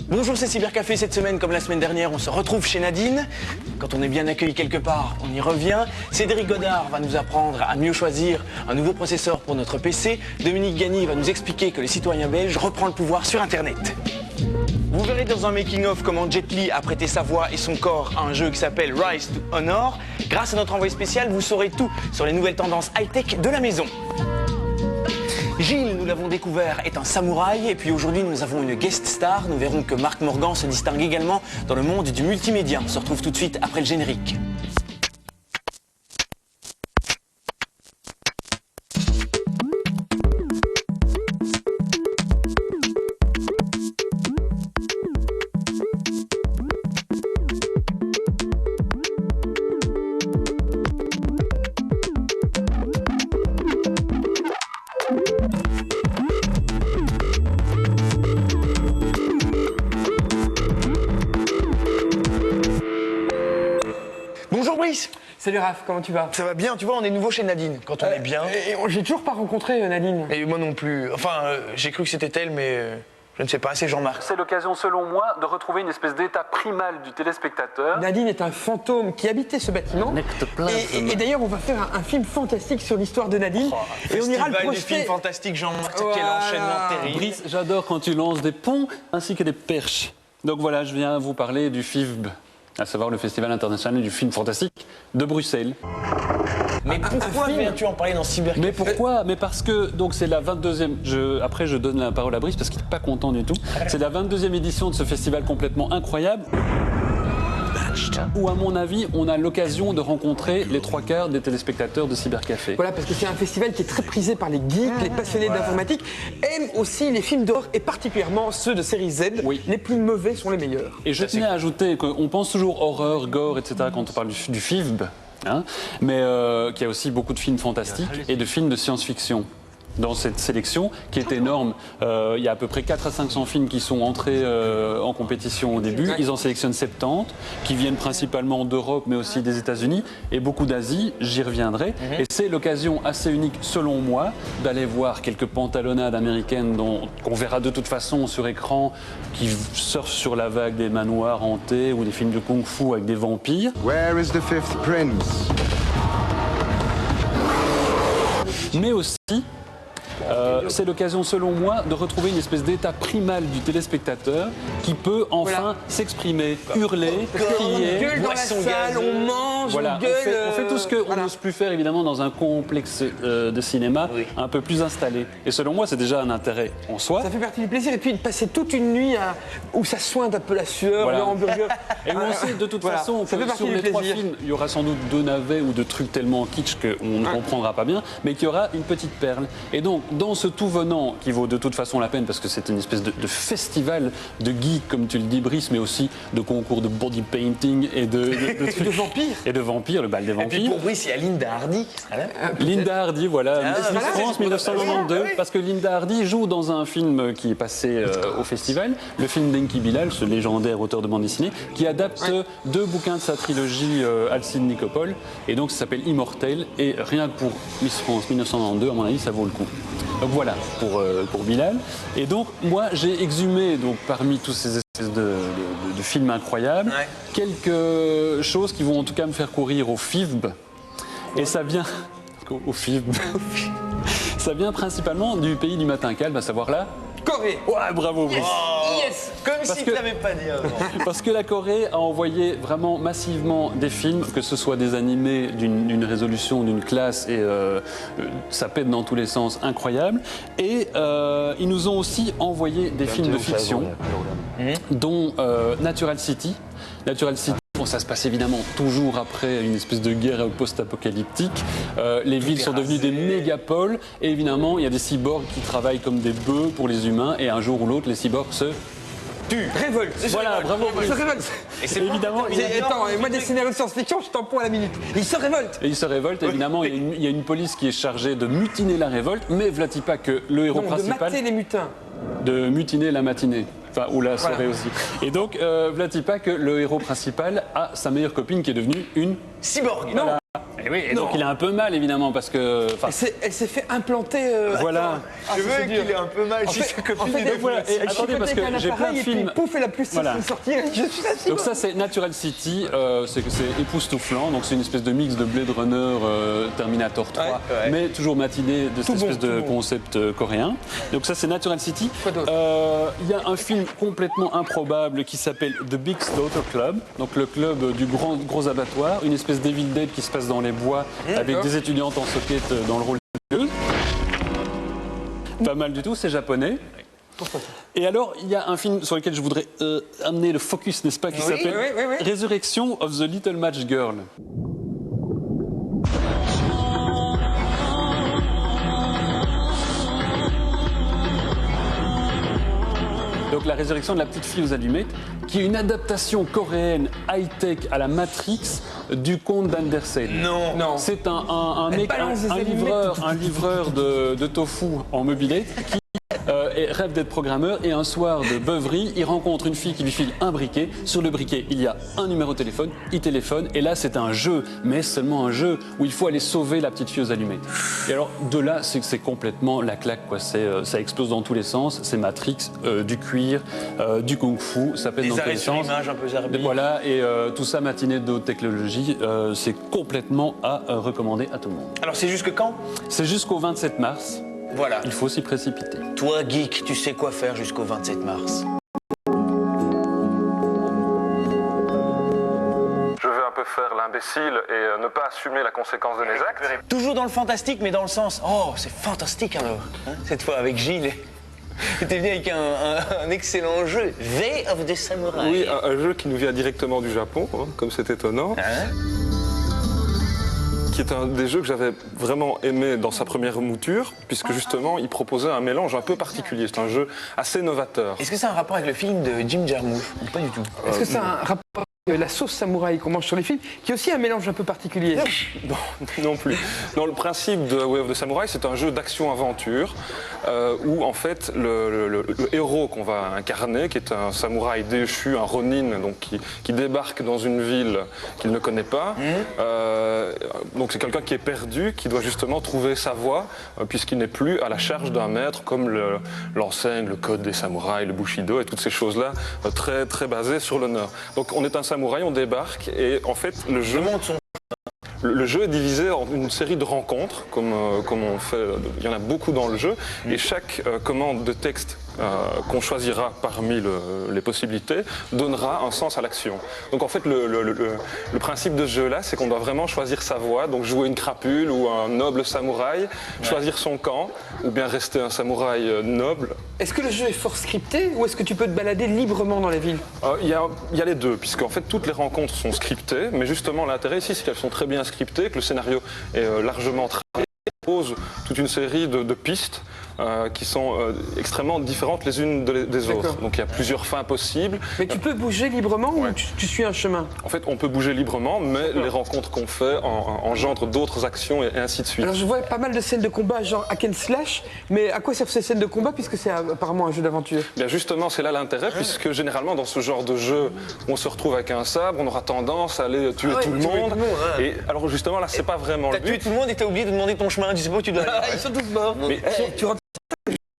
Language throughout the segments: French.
Bonjour, c'est Cybercafé. Cette semaine, comme la semaine dernière, on se retrouve chez Nadine. Quand on est bien accueilli quelque part, on y revient. Cédric Godard va nous apprendre à mieux choisir un nouveau processeur pour notre PC. Dominique Gagny va nous expliquer que les citoyens belges reprend le pouvoir sur Internet. Vous verrez dans un making-of comment Jet Li a prêté sa voix et son corps à un jeu qui s'appelle Rise to Honor. Grâce à notre envoyé spécial, vous saurez tout sur les nouvelles tendances high-tech de la maison. Gilles, nous l'avons découvert, est un samouraï. Et puis aujourd'hui, nous avons une guest star. Nous verrons que Marc Morgan se distingue également dans le monde du multimédia. On se retrouve tout de suite après le générique. Bonjour Brice. Salut Raph, comment tu vas? Ça va bien, tu vois, on est nouveau chez Nadine. Quand on est bien... J'ai toujours pas rencontré Nadine. Et moi non plus. Enfin, j'ai cru que c'était elle, mais je ne sais pas, c'est Jean-Marc. C'est l'occasion, selon moi, de retrouver une espèce d'état primal du téléspectateur. Nadine est un fantôme qui habitait ce bâtiment. Et d'ailleurs, on va faire un film fantastique sur l'histoire de Nadine. Et on ira le projeter. Du film fantastique, Jean-Marc, Voilà. quel enchaînement terrible. Brice, j'adore quand tu lances des ponts ainsi que des perches. Donc voilà, je viens vous parler du FIFB, à savoir le Festival international du film fantastique de Bruxelles. Mais pourquoi viens-tu en parler dans Cybercafé? Mais pourquoi? Mais parce que donc c'est la 22e. Après, je donne la parole à Brice parce qu'il n'est pas content du tout. C'est la 22e édition de ce festival complètement incroyable, où à mon avis, on a l'occasion de rencontrer les 3/4 des téléspectateurs de Cybercafé. Voilà, parce que c'est un festival qui est très prisé par les geeks, les passionnés d'informatique, aiment aussi les films d'horreur et particulièrement ceux de série Z. Oui. Les plus mauvais sont les meilleurs. Et je tenais à ajouter qu'on pense toujours horreur, gore, etc. quand on parle du FIFB, hein, mais qu'il y a aussi beaucoup de films fantastiques et de films de science-fiction dans cette sélection qui est énorme. Il y a à peu près 400 à 500 films qui sont entrés en compétition au début. Ils en sélectionnent 70, qui viennent principalement d'Europe, mais aussi des États-Unis et beaucoup d'Asie. J'y reviendrai. Et c'est l'occasion assez unique, selon moi, d'aller voir quelques pantalonnades américaines qu'on verra de toute façon sur écran, qui surfent sur la vague des manoirs hantés ou des films de kung-fu avec des vampires. Where is the fifth prince? Mais aussi, c'est l'occasion, selon moi, de retrouver une espèce d'état primal du téléspectateur qui peut enfin s'exprimer, hurler, crier. On gueule dans la salle, on mange, Voilà, on gueule. on fait tout ce qu'on n'ose plus faire, évidemment, dans un complexe de cinéma un peu plus installé. Et selon moi, c'est déjà un intérêt en soi. Ça fait partie du plaisir. Et puis de passer toute une nuit où ça sointe un peu la sueur, Voilà. le hamburger. Et on sait de toute Voilà. façon Ça fait que partie sur du les 3 plaisir. films, il y aura sans doute 2 navets ou de trucs tellement kitsch qu'on ne comprendra pas bien, mais qu'il y aura une petite perle. Et donc, dans ce tout venant, qui vaut de toute façon la peine, parce que c'est une espèce de festival de geeks, comme tu le dis, Brice, mais aussi de concours de body painting et de vampires. Et de vampires, le bal des Et puis vampires. pour Brice, il y a Linda Hardy qui sera là. Linda Hardy, voilà, Miss voilà, France 1992, parce que Linda Hardy joue dans un film qui est passé au festival, le film d'Enki Bilal, ce légendaire auteur de bande dessinée, qui adapte 2 bouquins de sa trilogie Alcide Nicopol, et donc ça s'appelle Immortel, et rien que pour Miss France 1992, à mon avis, ça vaut le coup. Donc voilà, pour Bilal. Et donc, moi, j'ai exhumé, donc, parmi tous ces espèces de films incroyables, quelques choses qui vont en tout cas me faire courir au FIFB. Et ça vient... Au FIFB. Ça vient principalement du pays du matin calme, à savoir là... Corée. Ouais, bravo, Brice. Yes. Comme Parce si que- tu l'avais pas dit avant. Parce que la Corée a envoyé vraiment massivement des films, que ce soit des animés d'une résolution, d'une classe, et ça pète dans tous les sens, incroyable. Et ils nous ont aussi envoyé des films de fiction, dont Natural City. Natural City. Bon, ça se passe évidemment toujours après une espèce de guerre post-apocalyptique. Les villes sont devenues des mégapoles et évidemment il y a des cyborgs qui travaillent comme des bœufs pour les humains et un jour ou l'autre les cyborgs se... Révolte. Voilà, bravo Brice. Se révolte. Et c'est Évidemment, Attends, moi des scénarios de science-fiction, je t'en prends à la minute. Il se révolte. Et ils se révoltent, évidemment, il y a une police qui est chargée de mutiner la révolte, mais vlati pas que le héros Non, de principal... mater les mutins. De mutiner la matinée. Enfin, ou la soirée aussi. Et donc, vlati pas que le héros principal a sa meilleure copine qui est devenue une... Cyborg. Non. oui, et donc il a un peu mal évidemment parce que. Elle s'est fait implanter. Voilà. Je veux qu'il ait un peu mal si sa copine est voilà, et attendez parce que j'ai plein de films. Pouf, elle a plus de sortir. Je suis assis. Donc ça c'est Natural City, c'est époustouflant, donc c'est une espèce de mix de Blade Runner, Terminator 3, mais toujours matinée de cette espèce de concept coréen. Donc ça c'est Natural City. Il y a un film complètement improbable qui s'appelle The Big Slaughter Club, donc le club du gros abattoir, une espèce d'Evil Dead qui se passe dans les bois avec des étudiantes en socket dans le rôle de tueuse. Pas mal du tout, c'est japonais. Et alors, il y a un film sur lequel je voudrais amener le focus, n'est-ce pas, qui s'appelle Resurrection of the Little Match Girl. Donc la résurrection de la petite fille aux allumettes, qui est une adaptation coréenne high-tech à la Matrix du conte d'Andersen. Non. C'est un livreur de tofu en mobilette qui rêve d'être programmeur et un soir de beuverie, il rencontre une fille qui lui file un briquet. Sur le briquet, il y a un numéro de téléphone, il téléphone et là c'est un jeu, mais seulement un jeu où il faut aller sauver la petite fille aux allumettes. Et alors de là, c'est complètement la claque, quoi. Ça explose dans tous les sens, c'est Matrix, du cuir, du kung-fu, ça pète dans tous les sens. Des un peu zarbi. Voilà, et tout ça matiné de haute technologie, c'est complètement à recommander à tout le monde. Alors c'est jusque quand? C'est jusqu'au 27 mars. Voilà. Il faut s'y précipiter. Toi, geek, tu sais quoi faire jusqu'au 27 mars. Je vais un peu faire l'imbécile et ne pas assumer la conséquence de mes actes. Toujours dans le fantastique, mais dans le sens, oh, c'est fantastique alors. Hein, cette fois avec Gilles. T'es venu avec un excellent jeu, V of the Samurai. Oui, un jeu qui nous vient directement du Japon, hein, comme c'est étonnant. Qui est un des jeux que j'avais vraiment aimé dans sa première mouture, puisque justement, il proposait un mélange un peu particulier. C'est un jeu assez novateur. Est-ce que c'est un rapport avec le film de Jim Jarmusch ou pas du tout? Est-ce que c'est un rapport avec la sauce samouraï qu'on mange sur les films, qui est aussi un mélange un peu particulier? Non plus. Non, le principe de Way of the Samurai, c'est un jeu d'action-aventure où en fait le héros qu'on va incarner, qui est un samouraï déchu, un ronin, donc qui débarque dans une ville qu'il ne connaît pas. Donc c'est quelqu'un qui est perdu, qui doit justement trouver sa voie, puisqu'il n'est plus à la charge d'un maître comme l'enseigne, le code des samouraïs, le bushido et toutes ces choses-là, très très basées sur l'honneur. Donc on est un samouraï, on débarque et en fait le jeu est divisé en une série de rencontres, comme on fait, il y en a beaucoup dans le jeu, et chaque commande de texte qu'on choisira parmi les possibilités donnera un sens à l'action. Donc en fait le principe de ce jeu-là, c'est qu'on doit vraiment choisir sa voie, donc jouer une crapule ou un noble samouraï, choisir son camp, ou bien rester un samouraï noble. Est-ce que le jeu est fort scripté ou est-ce que tu peux te balader librement dans la ville? Il y a les deux, puisqu'en fait toutes les rencontres sont scriptées, mais justement l'intérêt ici c'est qu'elles sont très bien scriptées, que le scénario est largement travaillé, pose toute une série de pistes qui sont extrêmement différentes les unes des autres. Donc il y a plusieurs fins possibles. Mais tu peux bouger librement ou tu suis un chemin? En fait, on peut bouger librement, mais les rencontres qu'on fait engendrent d'autres actions et ainsi de suite. Alors je vois pas mal de scènes de combat genre hack and slash, mais à quoi servent ces scènes de combat puisque c'est apparemment un jeu d'aventure? Bien justement, c'est là l'intérêt, puisque généralement dans ce genre de jeu, on se retrouve avec un sabre, on aura tendance à aller tuer tout le monde. Et alors justement là, c'est pas vraiment le but. T'as tué tout le monde et t'as oublié de demander ton chemin, tu sais pas où tu dois aller. Ils sont tous morts. Mais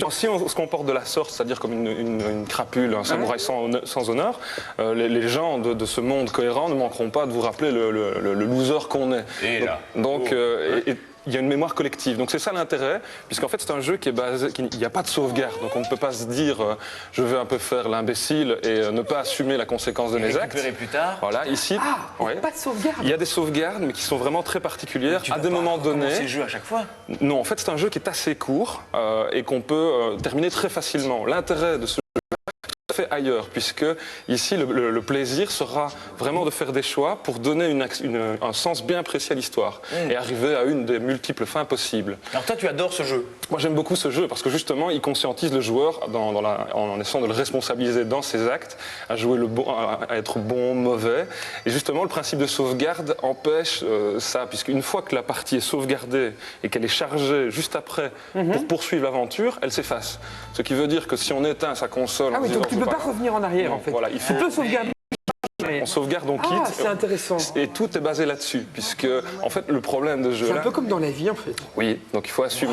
si on se comporte de la sorte, c'est-à-dire comme une crapule, un samouraï sans honneur, les gens de ce monde cohérent ne manqueront pas de vous rappeler le loser qu'on est. Et là. Donc, il y a une mémoire collective. Donc c'est ça l'intérêt, puisqu'en fait c'est un jeu qui est basé, il n'y a pas de sauvegarde. Donc on ne peut pas se dire je vais un peu faire l'imbécile et ne pas assumer la conséquence de mes actes. Récupérer plus tard. Voilà, ici. Il n'y a pas de sauvegarde. Il y a des sauvegardes, mais qui sont vraiment très particulières à des moments donnés. C'est jeu à chaque fois. Non, en fait c'est un jeu qui est assez court et qu'on peut terminer très facilement. L'intérêt de ce fait ailleurs, puisque ici le plaisir sera vraiment de faire des choix pour donner un sens bien précis à l'histoire et arriver à une des multiples fins possibles. Alors toi tu adores ce jeu? Moi j'aime beaucoup ce jeu parce que justement il conscientise le joueur en essayant de le responsabiliser dans ses actes, à jouer à être bon, mauvais, et justement le principe de sauvegarde empêche ça, puisqu'une fois que la partie est sauvegardée et qu'elle est chargée juste après pour poursuivre l'aventure, elle s'efface. Ce qui veut dire que si on éteint sa console... Ah oui, donc tu ne peux pas revenir en arrière en fait. Voilà, il faut... Tu peux sauvegarder. on sauvegarde, on quitte. Ah, c'est intéressant. Et tout est basé là-dessus, puisque en fait le problème de ce C'est jeu-là... un peu comme dans la vie en fait. Oui, donc il faut assumer.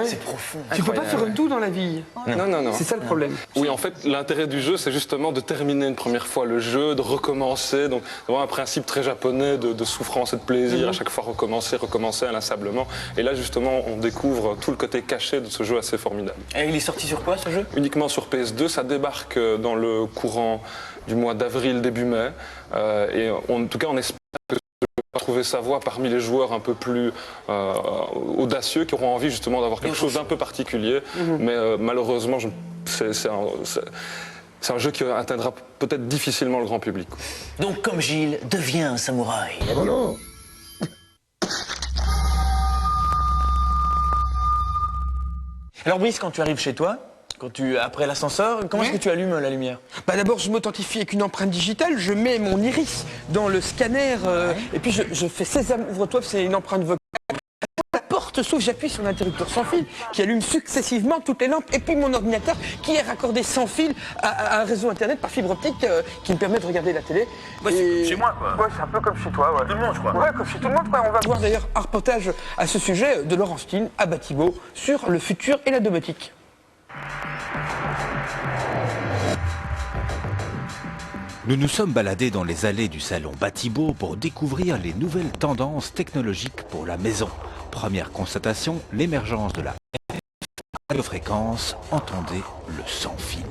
C'est profond. Tu peux pas faire tout dans la vie. Non. C'est ça le problème. Oui, en fait, l'intérêt du jeu, c'est justement de terminer une première fois le jeu, de recommencer. Donc, vraiment un principe très japonais de souffrance et de plaisir. À chaque fois, recommencer inlassablement. Et là, justement, on découvre tout le côté caché de ce jeu assez formidable. Et il est sorti sur quoi, ce jeu? Uniquement sur PS2, ça débarque dans le courant du mois d'avril, début mai. En tout cas, on espère que va trouver sa voie parmi les joueurs un peu plus audacieux qui auront envie justement d'avoir quelque chose d'un peu particulier. Mais malheureusement, c'est un jeu qui atteindra peut-être difficilement le grand public. Donc, comme Gilles, devient un samouraï. Oh non! Alors, Brice, quand tu arrives chez toi, après l'ascenseur, comment est-ce que tu allumes la lumière? Bah d'abord, je m'authentifie avec une empreinte digitale, je mets mon iris dans le scanner et puis je fais Sésame, ouvre-toi, c'est une empreinte vocale. La porte s'ouvre, j'appuie sur l'interrupteur sans fil qui allume successivement toutes les lampes et puis mon ordinateur qui est raccordé sans fil à un réseau internet par fibre optique qui me permet de regarder la télé. Ouais, c'est comme chez moi, quoi. Ouais, c'est un peu comme chez toi, ouais. Tout le monde, je crois. Ouais, comme chez tout le monde, quoi. On va voir d'ailleurs un reportage à ce sujet de Laurence Tine à Batibo sur le futur et la domotique. Nous nous sommes baladés dans les allées du salon Batibo pour découvrir les nouvelles tendances technologiques pour la maison. Première constatation, l'émergence de la radiofréquence, entendez le sans fil.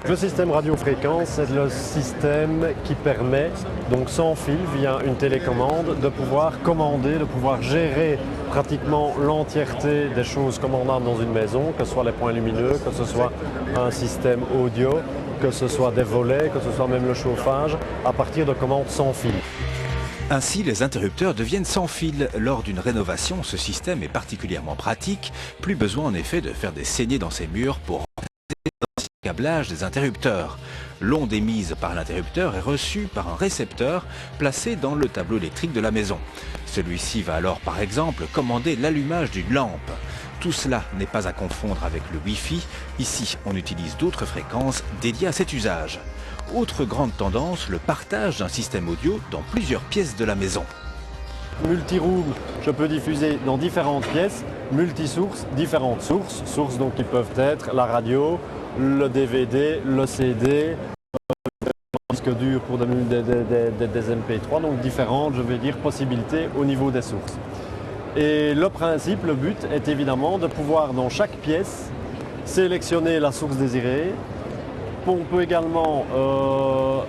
Le système radiofréquence, c'est le système qui permet, donc sans fil, via une télécommande, de pouvoir commander, de pouvoir gérer pratiquement l'entièreté des choses commandables dans une maison, que ce soit les points lumineux, que ce soit un système audio, que ce soit des volets, que ce soit même le chauffage, à partir de commandes sans fil. Ainsi, les interrupteurs deviennent sans fil. Lors d'une rénovation, ce système est particulièrement pratique. Plus besoin en effet de faire des saignées dans ses murs pour renforcer le câblage des interrupteurs. L'onde émise par l'interrupteur est reçue par un récepteur placé dans le tableau électrique de la maison. Celui-ci va alors par exemple commander l'allumage d'une lampe. Tout cela n'est pas à confondre avec le Wi-Fi. Ici, on utilise d'autres fréquences dédiées à cet usage. Autre grande tendance, le partage d'un système audio dans plusieurs pièces de la maison. Multi-room, je peux diffuser dans différentes pièces, multi-sources, différentes sources. Sources donc qui peuvent être la radio, le DVD, le CD, le disque dur pour des MP3, donc différentes, je vais dire, possibilités au niveau des sources. Et le principe, le but est évidemment de pouvoir dans chaque pièce sélectionner la source désirée. On peut également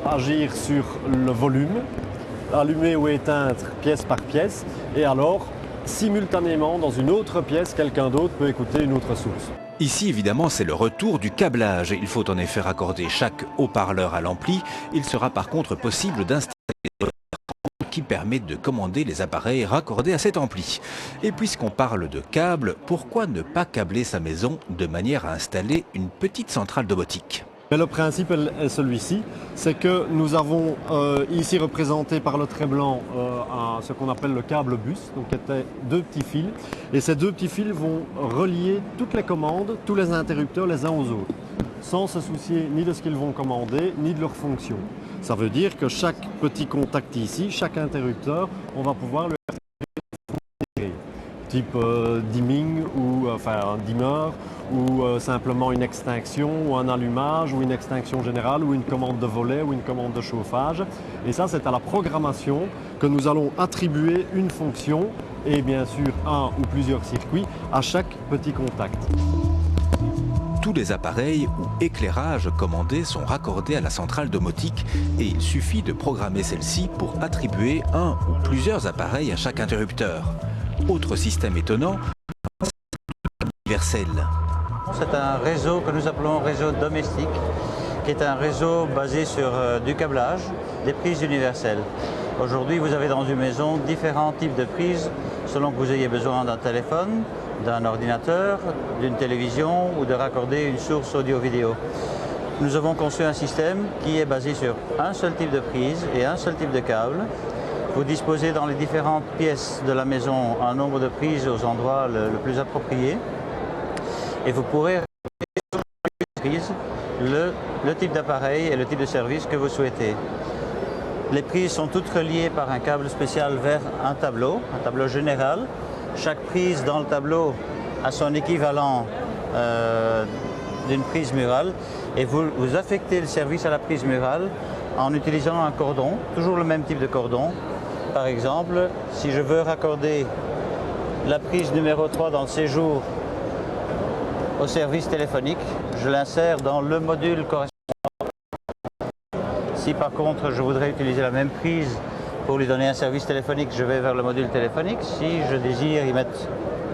agir sur le volume, allumer ou éteindre pièce par pièce, et alors simultanément dans une autre pièce, quelqu'un d'autre peut écouter une autre source. Ici, évidemment, c'est le retour du câblage. Il faut en effet raccorder chaque haut-parleur à l'ampli. Il sera par contre possible d'installer qui permet de commander les appareils raccordés à cet ampli. Et puisqu'on parle de câbles, pourquoi ne pas câbler sa maison de manière à installer une petite centrale domotique ? Mais le principe est celui-ci, c'est que nous avons ici représenté par le trait blanc ce qu'on appelle le câble bus, donc qui étaient deux petits fils. Et ces deux petits fils vont relier toutes les commandes, tous les interrupteurs les uns aux autres, sans se soucier ni de ce qu'ils vont commander, ni de leur fonction. Ça veut dire que chaque petit contact ici, chaque interrupteur, on va pouvoir le faire type dimming ou un dimmer, ou simplement une extinction, ou un allumage, ou une extinction générale, ou une commande de volet, ou une commande de chauffage. Et ça, c'est à la programmation que nous allons attribuer une fonction, et bien sûr un ou plusieurs circuits, à chaque petit contact. Tous les appareils ou éclairages commandés sont raccordés à la centrale domotique et il suffit de programmer celle-ci pour attribuer un ou plusieurs appareils à chaque interrupteur. Autre système étonnant, universel. C'est un réseau que nous appelons réseau domestique, qui est un réseau basé sur du câblage, des prises universelles. Aujourd'hui, vous avez dans une maison différents types de prises selon que vous ayez besoin d'un téléphone, d'un ordinateur, d'une télévision ou de raccorder une source audio-vidéo. Nous avons conçu un système qui est basé sur un seul type de prise et un seul type de câble. Vous disposez dans les différentes pièces de la maison un nombre de prises aux endroits le plus approprié. Et vous pourrez le type d'appareil et le type de service que vous souhaitez. Les prises sont toutes reliées par un câble spécial vers un tableau général. Chaque prise dans le tableau a son équivalent d'une prise murale et vous affectez le service à la prise murale en utilisant un cordon, toujours le même type de cordon. Par exemple, si je veux raccorder la prise numéro 3 dans le séjour au service téléphonique, je l'insère dans le module correspondant. Si par contre je voudrais utiliser la même prise pour lui donner un service téléphonique, je vais vers le module téléphonique. Si je désire y mettre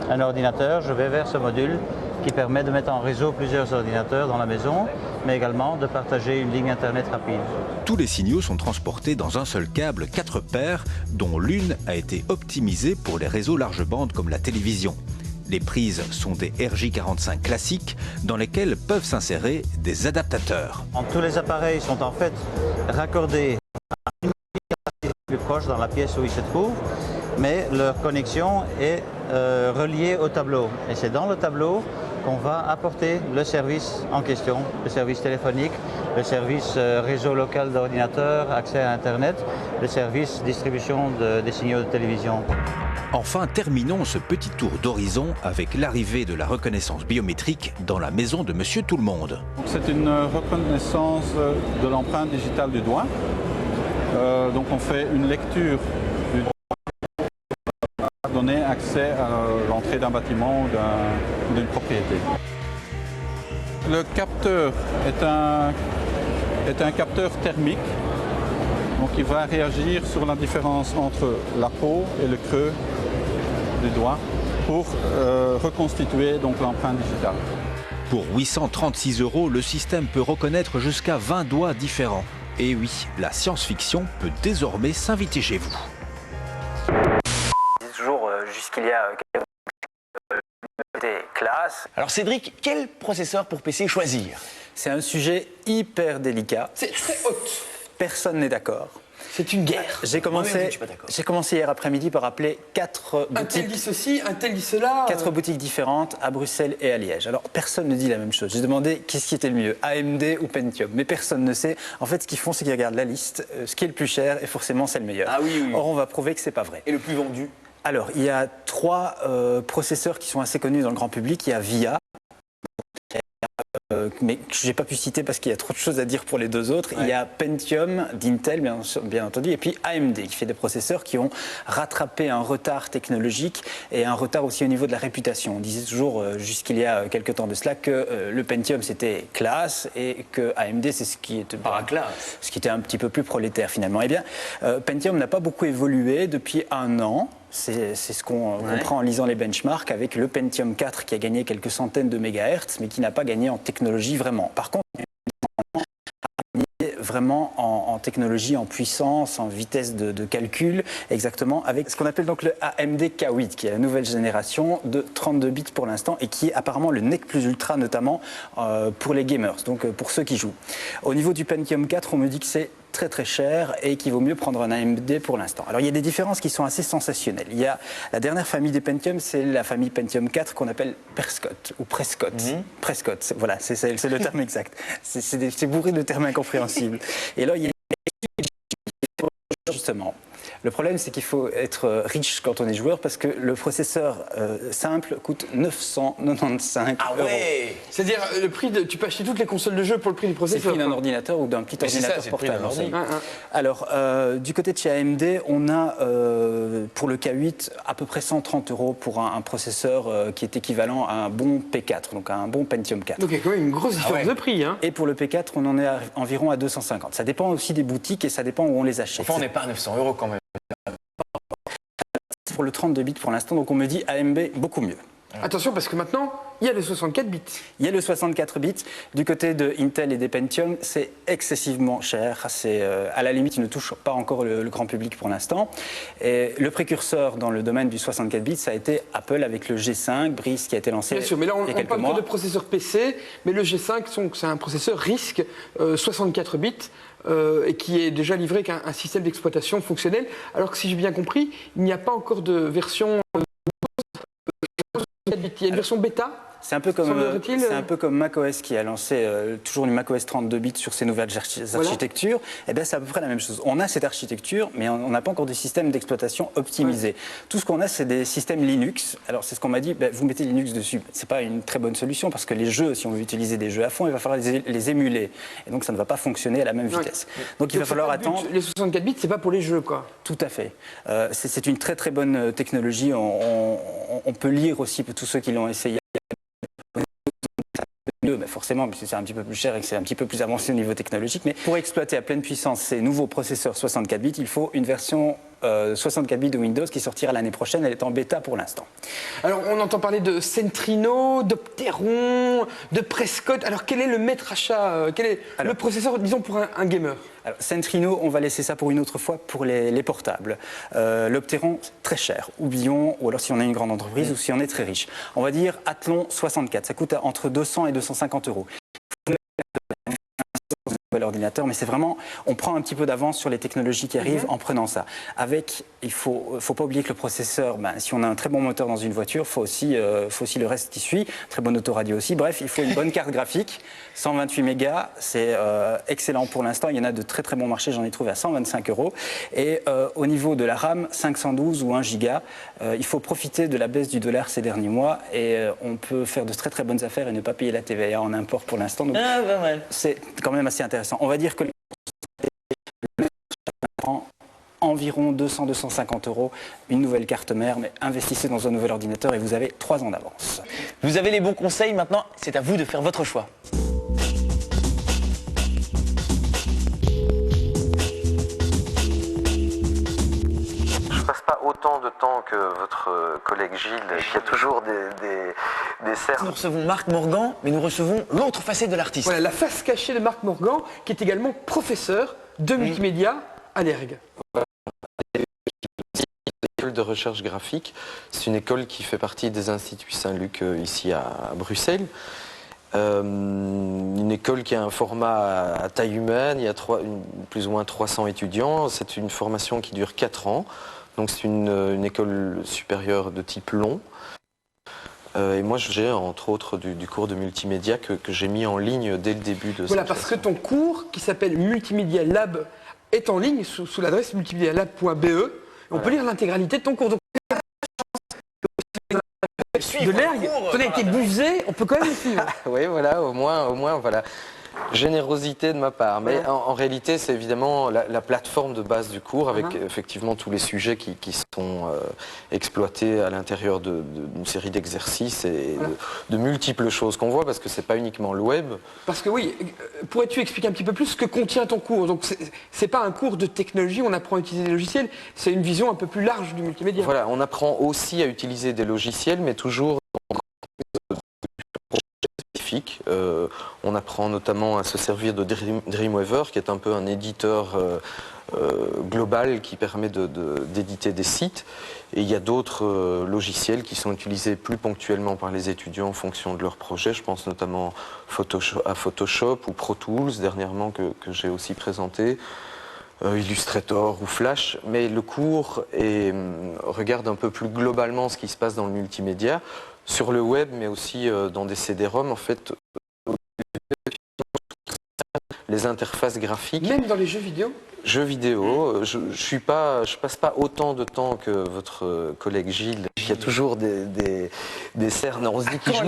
un ordinateur, je vais vers ce module qui permet de mettre en réseau plusieurs ordinateurs dans la maison, mais également de partager une ligne internet rapide. Tous les signaux sont transportés dans un seul câble 4 paires, dont l'une a été optimisée pour les réseaux large bande comme la télévision. Les prises sont des RJ45 classiques dans lesquels peuvent s'insérer des adaptateurs. Tous les appareils sont en fait raccordés à une prise plus proche dans la pièce où ils se trouvent, mais leur connexion est reliée au tableau. Et c'est dans le tableau qu'on va apporter le service en question, le service téléphonique, le service réseau local d'ordinateurs, accès à Internet, le service distribution des signaux de télévision. Enfin, terminons ce petit tour d'horizon avec l'arrivée de la reconnaissance biométrique dans la maison de Monsieur Tout-le-Monde. C'est une reconnaissance de l'empreinte digitale du doigt. Donc on fait une lecture du doigt pour donner accès à l'entrée d'un bâtiment ou d'une propriété. Le capteur est un capteur thermique. Donc il va réagir sur la différence entre la peau et le creux du doigt pour reconstituer donc l'empreinte digitale. Pour 836 €, le système peut reconnaître jusqu'à 20 doigts différents. Et oui, la science-fiction peut désormais s'inviter chez vous. Toujours jusqu'il y a des classes. Alors Cédric, quel processeur pour PC choisir? C'est un sujet hyper délicat. C'est très haut. Personne n'est d'accord. C'est une guerre. J'ai commencé hier après-midi par appeler 4 boutiques. Un tel dit ceci, un tel dit cela. 4 boutiques différentes à Bruxelles et à Liège. Alors personne ne dit la même chose. J'ai demandé qu'est-ce qui était le mieux, AMD ou Pentium. Mais personne ne sait. En fait, ce qu'ils font, c'est qu'ils regardent la liste. Ce qui est le plus cher et forcément c'est le meilleur. Ah oui. Or, on va prouver que c'est pas vrai. Et le plus vendu? Alors, il y a 3 processeurs qui sont assez connus dans le grand public. Il y a VIA, mais que je n'ai pas pu citer parce qu'il y a trop de choses à dire pour les 2 autres. Ouais. Il y a Pentium d'Intel, bien entendu, et puis AMD, qui fait des processeurs qui ont rattrapé un retard technologique et un retard aussi au niveau de la réputation. On disait toujours, jusqu'il y a quelques temps de cela, que le Pentium c'était classe et que AMD c'est ce qui était un petit peu plus prolétaire finalement. Eh bien, Pentium n'a pas beaucoup évolué depuis 1 an. C'est ce qu'on comprend en lisant les benchmarks avec le Pentium 4 qui a gagné quelques centaines de mégahertz mais qui n'a pas gagné en technologie vraiment. Par contre, vraiment en technologie, en puissance, en vitesse de calcul, exactement, avec ce qu'on appelle donc le AMD K8, qui est la nouvelle génération de 32 bits pour l'instant et qui est apparemment le nec plus ultra, notamment pour les gamers, donc pour ceux qui jouent. Au niveau du Pentium 4, on me dit que c'est très très cher et qu'il vaut mieux prendre un AMD pour l'instant. Alors il y a des différences qui sont assez sensationnelles. Il y a la dernière famille des Pentium, c'est la famille Pentium 4 qu'on appelle Prescott ou Prescott. Prescott, voilà, c'est le terme exact. C'est bourré de termes incompréhensibles. Et là, il y a justement. Le problème, c'est qu'il faut être riche quand on est joueur parce que le processeur simple coûte 995 €. Ah ouais. C'est-à-dire le prix de, tu peux acheter toutes les consoles de jeu pour le prix du processeur. C'est le prix d'un ordinateur ou d'un petit ordinateur portable. Alors, du côté de chez AMD, on a pour le K8 à peu près 130 € pour un processeur qui est équivalent à un bon P4, donc à un bon Pentium 4. Donc il y a quand même une grosse différence de prix. Hein. Et pour le P4, on en est environ à 250. Ça dépend aussi des boutiques et ça dépend où on les achète. Enfin, on n'est pas à 900 € quand même. Pour le 32 bits pour l'instant, donc on me dit AMD beaucoup mieux. Attention parce que maintenant, il y a le 64 bits. Il y a le 64 bits. Du côté de Intel et des Pentium, c'est excessivement cher. C'est à la limite, il ne touche pas encore le grand public pour l'instant. Et le précurseur dans le domaine du 64 bits, ça a été Apple avec le G5, Brice qui a été lancé. Bien sûr, mais là on il y a quelques parle mois. Que de processeur PC, mais le G5, c'est un processeur RISC 64 bits. Et qui est déjà livré avec un système d'exploitation fonctionnel, alors que si j'ai bien compris, il n'y a pas encore de version. Il y a une version bêta. C'est un peu comme macOS qui a lancé toujours une macOS 32 bits sur ses nouvelles architectures. Et bien c'est à peu près la même chose. On a cette architecture, mais on n'a pas encore de système d'exploitation optimisé. Tout ce qu'on a, c'est des systèmes Linux. Alors c'est ce qu'on m'a dit, vous mettez Linux dessus. C'est pas une très bonne solution parce que les jeux, si on veut utiliser des jeux à fond, il va falloir les émuler. Et donc ça ne va pas fonctionner à la même vitesse. Donc il va falloir attendre. Les 64 bits, c'est pas pour les jeux, quoi. Tout à fait. C'est une très très bonne technologie. On peut lire aussi pour tous ceux qui l'ont essayé. Mais forcément, parce que c'est un petit peu plus cher et que c'est un petit peu plus avancé au niveau technologique. Mais pour exploiter à pleine puissance ces nouveaux processeurs 64 bits, il faut une version 64 bits de Windows qui sortira l'année prochaine. Elle est en bêta pour l'instant. Alors, on entend parler de Centrino, d'Opteron, de Prescott. Alors, quel est le maître achat? Quel est le processeur, disons, pour un gamer? Alors, Centrino, on va laisser ça pour une autre fois pour les portables. L'Opteron, très cher. Ou alors si on est une grande entreprise ou si on est très riche. On va dire Athlon 64. Ça coûte entre 200 et 250 euros. L'ordinateur, mais c'est vraiment, on prend un petit peu d'avance sur les technologies qui arrivent en prenant ça. Il faut pas oublier que le processeur, si on a un très bon moteur dans une voiture, il faut aussi le reste qui suit, très bon autoradio aussi. Bref, il faut une bonne carte graphique, 128 mégas, c'est excellent pour l'instant. Il y en a de très très bons marchés, j'en ai trouvé à 125 euros. Et au niveau de la RAM, 512 ou 1 giga, il faut profiter de la baisse du dollar ces derniers mois et on peut faire de très très bonnes affaires et ne pas payer la TVA en import pour l'instant. Donc c'est quand même assez intéressant. On va dire que environ 200-250 euros, une nouvelle carte mère, mais investissez dans un nouvel ordinateur et vous avez 3 ans d'avance. Vous avez les bons conseils, maintenant c'est à vous de faire votre choix. Je passe pas autant de temps que votre collègue Gilles, qui a toujours des cernes. Nous recevons Marc Morgan, mais nous recevons l'autre facette de l'artiste. Voilà, la face cachée de Marc Morgan, qui est également professeur de multimédia à l'ERG. L'école de recherche graphique, c'est une école qui fait partie des Instituts Saint-Luc ici à Bruxelles. Une école qui a un format à taille humaine, il y a plus ou moins 300 étudiants. C'est une formation qui dure 4 ans. Donc c'est une école supérieure de type long. Et moi j'ai entre autres du cours de multimédia que j'ai mis en ligne dès le début de Voilà, parce que ton cours qui s'appelle Multimédia Lab est en ligne sous l'adresse multimedialab.be. On peut lire l'intégralité de ton cours. De l'ERG, on a été busé, on peut quand même le suivre. Oui, voilà, au moins, voilà. Générosité de ma part, mais en réalité c'est évidemment la plateforme de base du cours avec effectivement tous les sujets qui sont exploités à l'intérieur d'une série d'exercices et de multiples choses qu'on voit parce que c'est pas uniquement le web. Parce que oui, pourrais-tu expliquer un petit peu plus ce que contient ton cours? Donc c'est pas un cours de technologie, on apprend à utiliser des logiciels, c'est une vision un peu plus large du multimédia. Voilà, on apprend aussi à utiliser des logiciels mais toujours on apprend notamment à se servir de Dreamweaver, qui est un peu un éditeur global qui permet d'éditer des sites. Et il y a d'autres logiciels qui sont utilisés plus ponctuellement par les étudiants en fonction de leur projet. Je pense notamment à Photoshop ou Pro Tools, dernièrement, que j'ai aussi présenté. Illustrator ou Flash, mais le cours regarde un peu plus globalement ce qui se passe dans le multimédia, sur le web, mais aussi dans des CD-ROM, en fait, les interfaces graphiques. Même dans les jeux vidéo? Jeux vidéo, je passe pas autant de temps que votre collègue Gilles, qui a toujours des cernes. On se dit qu'il joue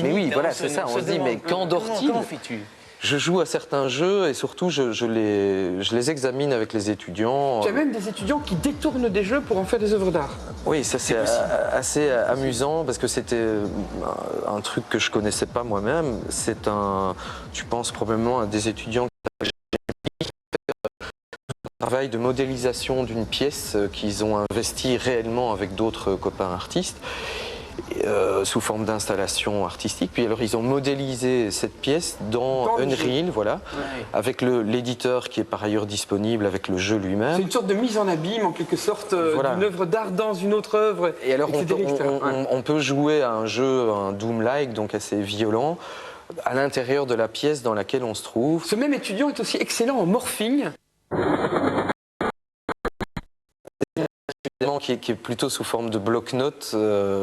mais oui, voilà, c'est ça. On se dit, mais quand dort-il? Comment fais-tu? Je joue à certains jeux et surtout je les examine avec les étudiants. Tu as même des étudiants qui détournent des jeux pour en faire des œuvres d'art. Oui, ça c'est assez amusant parce que c'était un truc que je connaissais pas moi-même. C'est tu penses probablement à des étudiants qui travail de modélisation d'une pièce qu'ils ont investi réellement avec d'autres copains artistes. Sous forme d'installation artistique. Puis alors ils ont modélisé cette pièce dans Unreal, voilà, avec l'éditeur qui est par ailleurs disponible, avec le jeu lui-même. C'est une sorte de mise en abîme en quelque sorte d'une œuvre d'art dans une autre œuvre. Et alors on peut jouer à un jeu, un Doom-like, donc assez violent, à l'intérieur de la pièce dans laquelle on se trouve. Ce même étudiant est aussi excellent en morphing. qui est plutôt sous forme de bloc-notes,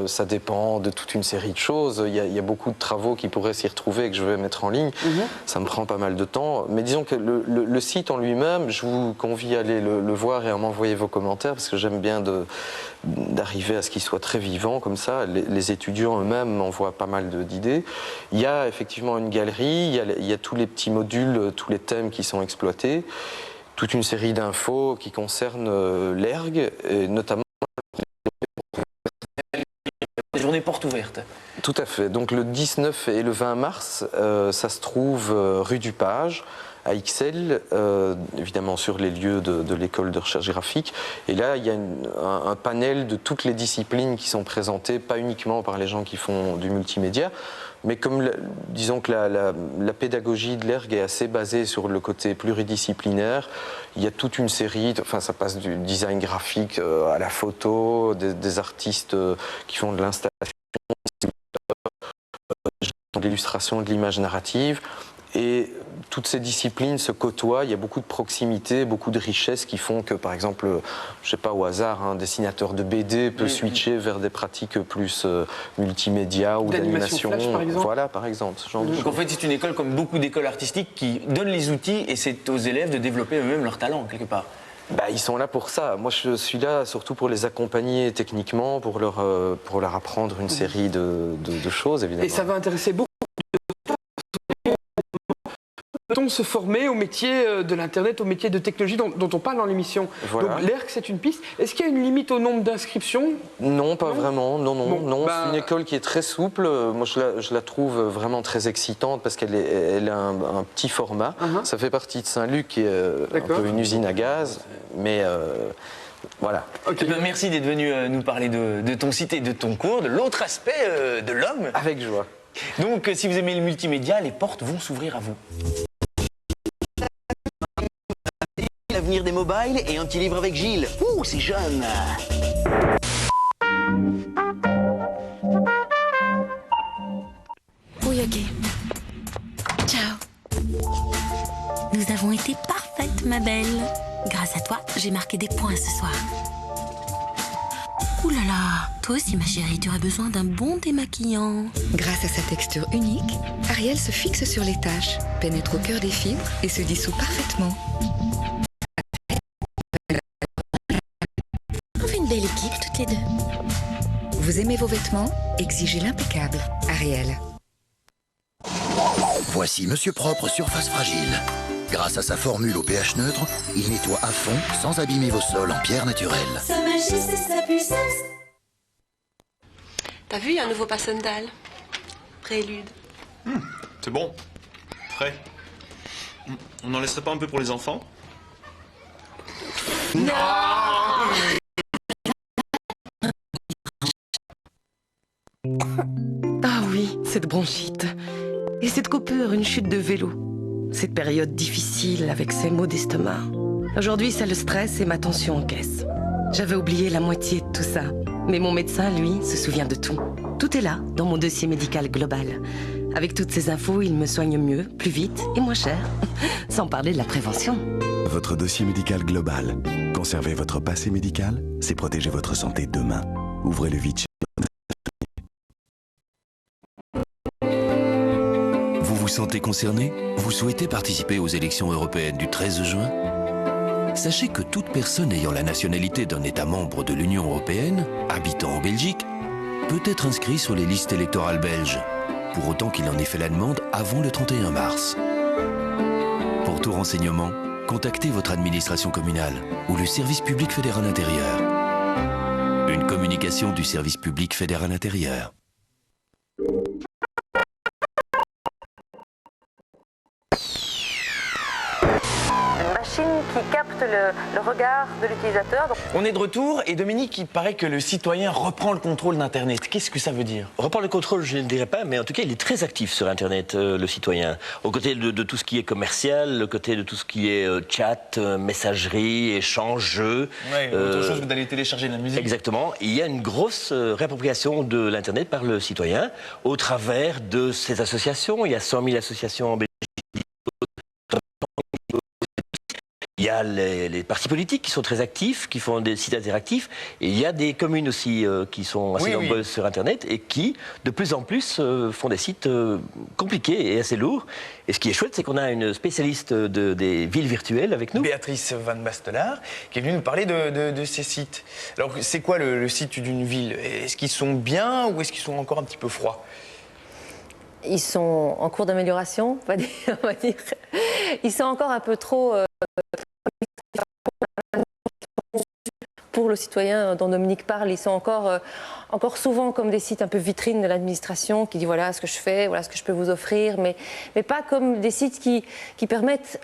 ça dépend de toute une série de choses. Il y a beaucoup de travaux qui pourraient s'y retrouver et que je vais mettre en ligne. Ça me prend pas mal de temps. Mais disons que le site en lui-même, je vous convie à aller le voir et à m'envoyer vos commentaires parce que j'aime bien d'arriver à ce qu'il soit très vivant comme ça. Les étudiants eux-mêmes m'envoient pas mal d'idées. Il y a effectivement une galerie, il y a tous les petits modules, tous les thèmes qui sont exploités. Toute une série d'infos qui concernent l'ERG, et notamment des journées portes ouvertes. Tout à fait. Donc le 19 et le 20 mars, ça se trouve rue du Page, à Ixelles, évidemment sur les lieux de l'école de recherche graphique. Et là, il y a un panel de toutes les disciplines qui sont présentées, pas uniquement par les gens qui font du multimédia, mais comme, disons que la pédagogie de l'ERG est assez basée sur le côté pluridisciplinaire, il y a toute une série, enfin ça passe du design graphique à la photo, des artistes qui font de l'installation, de l'illustration, de l'image narrative. Et toutes ces disciplines se côtoient, il y a beaucoup de proximité, beaucoup de richesses qui font que, par exemple, je ne sais pas, au hasard, un dessinateur de BD peut switcher vers des pratiques plus multimédia ou d'animation. Voilà, par exemple. Ce genre de Donc en fait, c'est une école comme beaucoup d'écoles artistiques qui donne les outils et c'est aux élèves de développer eux-mêmes leur talent, quelque part. Bah, ils sont là pour ça. Moi, je suis là surtout pour les accompagner techniquement, pour leur apprendre une série de choses, évidemment. Et ça va intéresser beaucoup. Peut-on se former au métier de l'Internet, au métier de technologie dont on parle dans l'émission? Voilà. Donc l'ERG, c'est une piste. Est-ce qu'il y a une limite au nombre d'inscriptions? Non, pas vraiment. Non. Bon, c'est une école qui est très souple. Moi, je la trouve vraiment très excitante parce qu'elle a un petit format. Ça fait partie de Saint-Luc, qui est un peu une usine à gaz. Mais voilà. Okay. Merci d'être venu nous parler de ton site et de ton cours, de l'autre aspect de l'homme. Avec joie. Donc, si vous aimez le multimédia, les portes vont s'ouvrir à vous. L'avenir des mobiles et un petit livre avec Gilles. Ouh, c'est jeune. Oui, ok. Ciao. Nous avons été parfaites, ma belle. Grâce à toi, j'ai marqué des points ce soir. Ouh là là, toi aussi, ma chérie, tu aurais besoin d'un bon démaquillant. Grâce à sa texture unique, Ariel se fixe sur les taches, pénètre au cœur des fibres et se dissout parfaitement. On fait une belle équipe, toutes les deux. Vous aimez vos vêtements? Exigez l'impeccable. Ariel. Voici Monsieur Propre Surface Fragile. Grâce à sa formule au pH neutre, il nettoie à fond sans abîmer vos sols en pierre naturelle. Sa magie, c'est sa puissance. T'as vu, il y a un nouveau Passendal. Prélude. C'est bon. Frais. On n'en laisserait pas un peu pour les enfants? Non. Ah oui, cette bronchite. Et cette coupure, une chute de vélo. Cette période difficile avec ces maux d'estomac. Aujourd'hui, c'est le stress et ma tension en caisse. J'avais oublié la moitié de tout ça. Mais mon médecin, lui, se souvient de tout. Tout est là, dans mon dossier médical global. Avec toutes ces infos, il me soigne mieux, plus vite et moins cher. Sans parler de la prévention. Votre dossier médical global. Conservez votre passé médical, c'est protéger votre santé demain. Ouvrez-le vite. Vous vous sentez concerné? Vous souhaitez participer aux élections européennes du 13 juin? Sachez que toute personne ayant la nationalité d'un État membre de l'Union européenne, habitant en Belgique, peut être inscrit sur les listes électorales belges, pour autant qu'il en ait fait la demande avant le 31 mars. Pour tout renseignement, contactez votre administration communale ou le service public fédéral intérieur. Une communication du service public fédéral intérieur. Qui capte le regard de l'utilisateur. On est de retour et Dominique, il paraît que le citoyen reprend le contrôle d'Internet. Qu'est-ce que ça veut dire? Reprend le contrôle, je ne le dirais pas, mais en tout cas, il est très actif sur Internet, le citoyen. Aux côtés de tout ce qui est commercial, aux côtés de tout ce qui est chat, messagerie, échange, jeu. Ouais, autre chose que d'aller télécharger de la musique. Exactement. Il y a une grosse réappropriation de l'Internet par le citoyen au travers de ces associations. Il y a 100 000 associations en Belgique. Il y a les partis politiques qui sont très actifs, qui font des sites interactifs, et il y a des communes aussi qui sont assez nombreuses sur Internet et qui, de plus en plus, font des sites compliqués et assez lourds. Et ce qui est chouette, c'est qu'on a une spécialiste des villes virtuelles avec nous. Béatrice Van Bastelaar, qui est venue nous parler de ces sites. Alors, c'est quoi le site d'une ville? Est-ce qu'ils sont bien ou est-ce qu'ils sont encore un petit peu froids? Ils sont en cours d'amélioration, on va dire. Ils sont encore un peu trop pour le citoyen dont Dominique parle. Ils sont encore souvent comme des sites un peu vitrines de l'administration qui dit voilà ce que je fais, voilà ce que je peux vous offrir, mais pas comme des sites qui permettent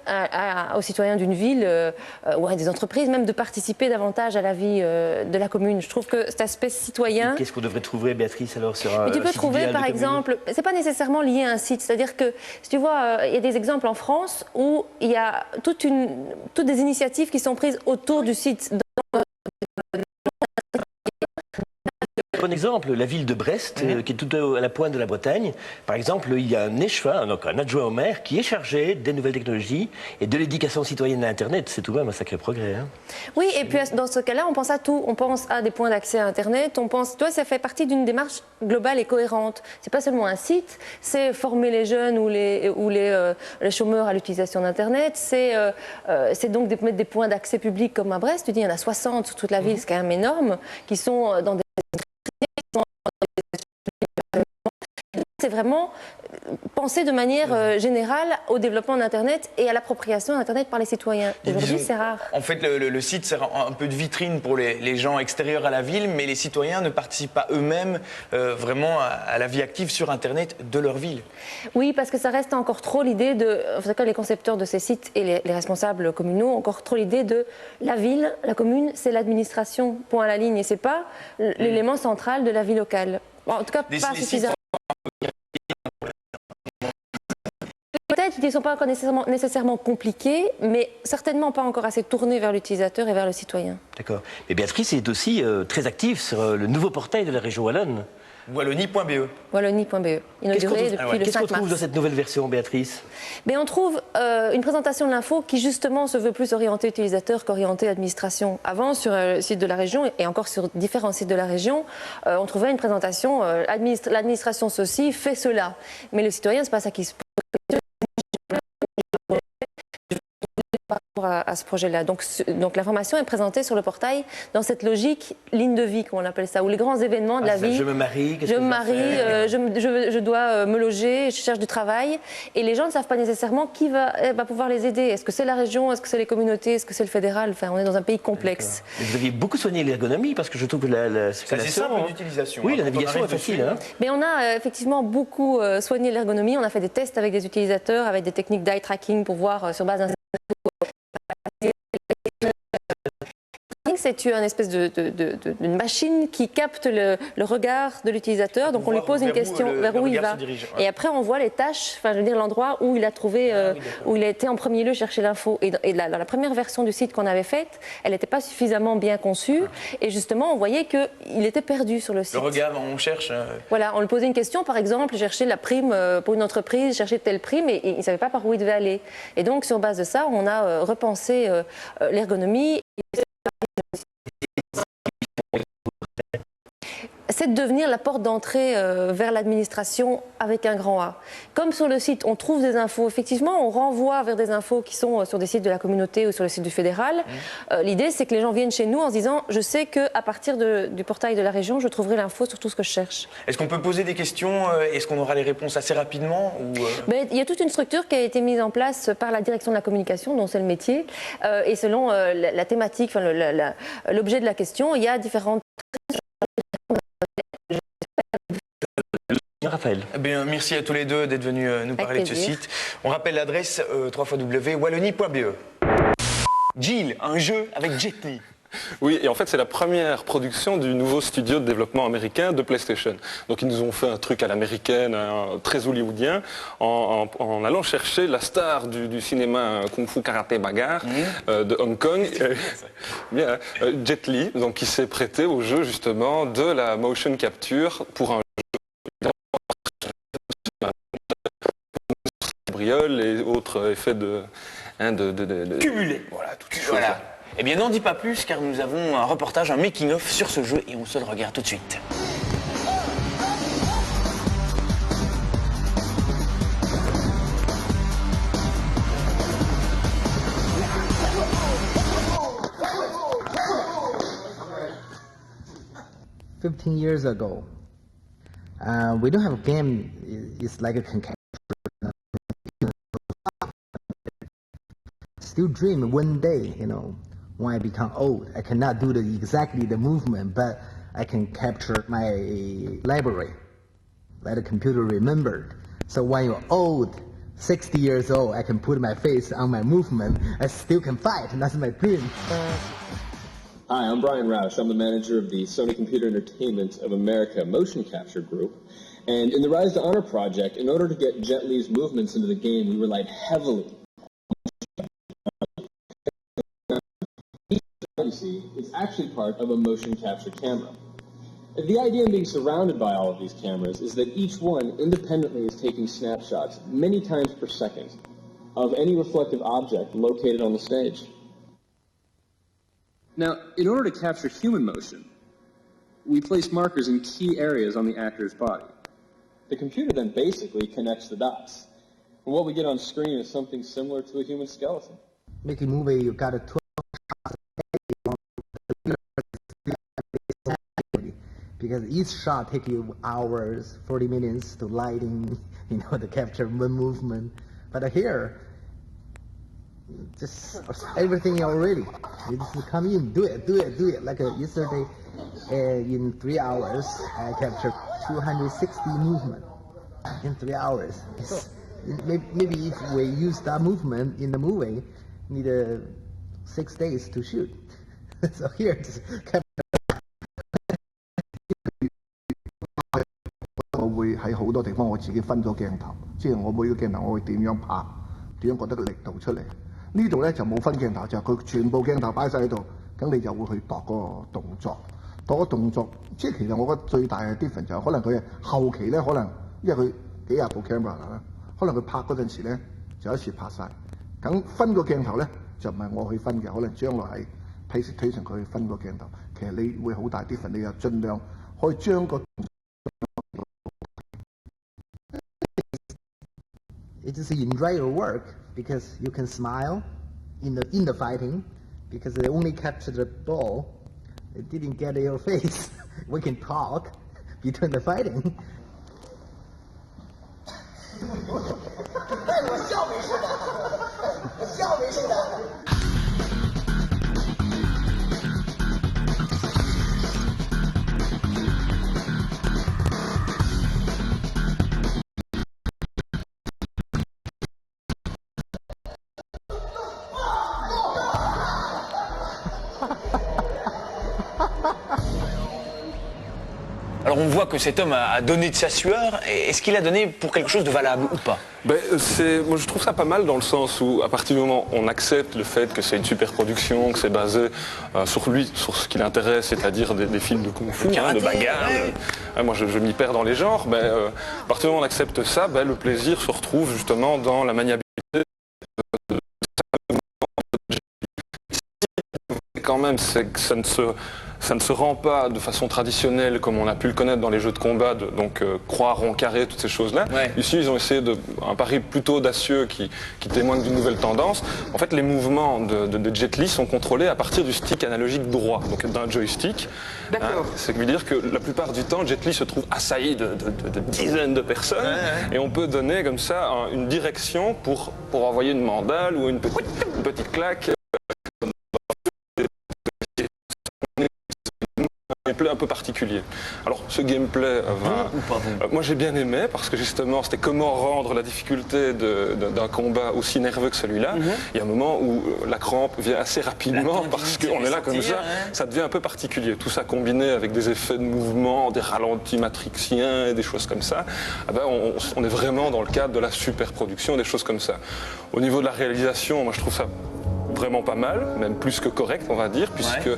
aux citoyens d'une ville ou à des entreprises même de participer davantage à la vie de la commune. Je trouve que cet aspect citoyen... Qu'est-ce qu'on devrait trouver, Béatrice, alors sur un Mais tu peux site trouver idéal par de exemple, c'est pas nécessairement lié à un site, c'est-à-dire que si tu vois, il y a des exemples en France où il y a toutes des initiatives qui sont prises autour du site. Bon exemple, la ville de Brest, qui est tout à la pointe de la Bretagne. Par exemple, il y a un échevin, donc un adjoint au maire, qui est chargé des nouvelles technologies et de l'éducation citoyenne à Internet. C'est tout de même un sacré progrès. Hein. Oui, et puis dans ce cas-là, on pense à tout. On pense à des points d'accès à Internet. On pense, toi, ça fait partie d'une démarche globale et cohérente. C'est pas seulement un site, c'est former les jeunes ou les chômeurs à l'utilisation d'Internet. C'est donc mettre des points d'accès publics comme à Brest. Tu dis, il y en a 60 sur toute la ville, c'est quand même énorme, qui sont dans des... C'est vraiment penser de manière générale au développement d'Internet et à l'appropriation d'Internet par les citoyens. Aujourd'hui, c'est rare. En fait, le site sert un peu de vitrine pour les gens extérieurs à la ville, mais les citoyens ne participent pas eux-mêmes vraiment à la vie active sur Internet de leur ville. Oui, parce que ça reste encore trop l'idée de... En tout cas, les concepteurs de ces sites et les responsables communaux ont encore trop l'idée de la ville, la commune, c'est l'administration, point à la ligne, et c'est pas l'élément central de la vie locale. En tout cas, pas suffisamment. Peut-être qu'ils ne sont pas encore nécessairement compliqués, mais certainement pas encore assez tournés vers l'utilisateur et vers le citoyen. D'accord. Mais Béatrice est aussi très active sur le nouveau portail de la région wallonne. Wallonie.be. Wallonie.be. Inauguré depuis le 5 mars. Qu'est-ce qu'on trouve dans cette nouvelle version, Béatrice? On trouve une présentation de l'info qui justement se veut plus orientée utilisateur qu'orientée administration. Avant, sur le site de la région et encore sur différents sites de la région, on trouvait une présentation l'administration ceci fait cela. Mais le citoyen, c'est pas ça qui se pose par rapport à ce projet-là. Donc l'information est présentée sur le portail dans cette logique ligne de vie, comme on appelle ça, où les grands événements de la vie. Je me marie, je dois me loger, je cherche du travail. Et les gens ne savent pas nécessairement qui va pouvoir les aider. Est-ce que c'est la région, est-ce que c'est les communautés, est-ce que c'est le fédéral? Enfin, on est dans un pays complexe. Vous aviez beaucoup soigné l'ergonomie parce que je trouve que la c'est assez simple d'utilisation. Oui, la navigation est facile. Hein. Mais on a effectivement beaucoup soigné l'ergonomie. On a fait des tests avec des utilisateurs, avec des techniques d'eye tracking pour voir sur base d'un... C'est une espèce d'une machine qui capte le regard de l'utilisateur. Donc on lui pose une question vers où il va. Et après on voit les tâches, enfin je veux dire l'endroit où il a trouvé, où il a été en premier lieu chercher l'info. Et dans la première version du site qu'on avait faite, elle n'était pas suffisamment bien conçue. Et justement on voyait qu'il était perdu sur le site. Le regard, on cherche... Voilà, on lui posait une question, par exemple, chercher la prime pour une entreprise, chercher telle prime, et il ne savait pas par où il devait aller. Et donc sur base de ça, on a repensé l'ergonomie. C'est de devenir la porte d'entrée vers l'administration avec un grand A. Comme sur le site, on trouve des infos. Effectivement, on renvoie vers des infos qui sont sur des sites de la communauté ou sur le site du fédéral. L'idée, c'est que les gens viennent chez nous en se disant « Je sais qu'à partir du portail de la région, je trouverai l'info sur tout ce que je cherche. » Est-ce qu'on peut poser des questions? Est-ce qu'on aura les réponses assez rapidement Il y a toute une structure qui a été mise en place par la direction de la communication, dont c'est le métier. Et selon la thématique, l'objet de la question, il y a différentes... Raphaël. Merci à tous les deux d'être venus nous parler de ce site. On rappelle l'adresse www.wallonie.be. Jill, un jeu avec Jet Li. Oui, et en fait, c'est la première production du nouveau studio de développement américain de PlayStation. Donc, ils nous ont fait un truc à l'américaine, très hollywoodien, en allant chercher la star du cinéma Kung Fu Karaté Bagarre de Hong Kong, Jet Li, donc, qui s'est prêté au jeu, justement, de la motion capture pour un cabrioles et autres effets de... Cumulé. Voilà, toutes ces Voilà. choses-là. Eh bien, n'en dis pas plus, car nous avons un reportage, un making-of sur ce jeu, et on se le regarde tout de suite. Years ago, we don't have a game. It's like a concussion. Still dream one day, when I become old, I cannot do exactly the movement, but I can capture my library, let the computer remembered. So when you're old, 60 years old, I can put my face on my movement. I still can fight, and that's my dream. Hi, I'm Brian Roush. I'm the manager of the Sony Computer Entertainment of America Motion Capture Group. And in the Rise to Honor project, in order to get Jet Li's movements into the game, we relied heavily. You see, it's actually part of a motion capture camera. The idea in being surrounded by all of these cameras is that each one independently is taking snapshots many times per second of any reflective object located on the stage. Now, in order to capture human motion, we place markers in key areas on the actor's body. The computer then basically connects the dots. And what we get on screen is something similar to a human skeleton. Making a movie, you got a 12 shots because each shot takes you hours, 40 minutes to lighting, to capture one movement. But here, just everything already. You just come in, do it. Like yesterday, in 3 hours, I captured 260 movement in 3 hours. Maybe if we use that movement in the movie, need 6 days to shoot. So here, just capture. 我會喺好多地方我自己分咗鏡頭，即係我每個鏡頭我會點樣拍，點樣覺得個力度出嚟。呢度咧就冇分鏡頭，就係佢全部鏡頭擺晒喺度，咁你就會去度嗰個動作。度個動作，即係其實我覺得最大嘅 difference 就係可能佢後期咧，可能因為佢幾廿部 camera 啦，可能佢拍嗰陣時咧就一次拍晒。咁分個鏡頭咧就唔係我去分嘅，可能將來係 presentation 佢去分個鏡頭。其實你會好大 difference， 你又盡量可以將個。It is enjoy your work because you can smile in the fighting because they only captured the ball. It didn't get your face. We can talk between the fighting. 我笑没事的，笑没事的。Alors on voit que cet homme a donné de sa sueur. Est-ce qu'il a donné pour quelque chose de valable ou pas? Moi je trouve ça pas mal dans le sens où à partir du moment où on accepte le fait que c'est une super production, que c'est basé sur lui, sur ce qui l'intéresse, c'est-à-dire des films de kung-fu, de bagarre. Moi je m'y perds dans les genres, mais à partir du moment où on accepte ça, le plaisir se retrouve justement dans la maniabilité. Quand même, c'est que ça ne se rend pas de façon traditionnelle comme on a pu le connaître dans les jeux de combat, donc croix, rond, carré, toutes ces choses-là. Ouais. Ici, ils ont essayé un pari plutôt audacieux qui témoigne d'une nouvelle tendance. En fait, les mouvements de Jet Li sont contrôlés à partir du stick analogique droit, donc d'un joystick. D'accord. Ce qui veut dire que la plupart du temps, Jet Li se trouve assailli de dizaines de personnes, et on peut donner comme ça une direction pour envoyer une mandale ou une petite claque. Un peu particulier. Alors ce gameplay, moi j'ai bien aimé parce que justement c'était comment rendre la difficulté d'un combat aussi nerveux que celui-là. Il y a un moment où la crampe vient assez rapidement parce qu'on est là comme ça, ça devient un peu particulier. Tout ça combiné avec des effets de mouvement, des ralentis matrixiens et des choses comme ça, on est vraiment dans le cadre de la super production, des choses comme ça. Au niveau de la réalisation, moi je trouve ça vraiment pas mal, même plus que correct on va dire, puisque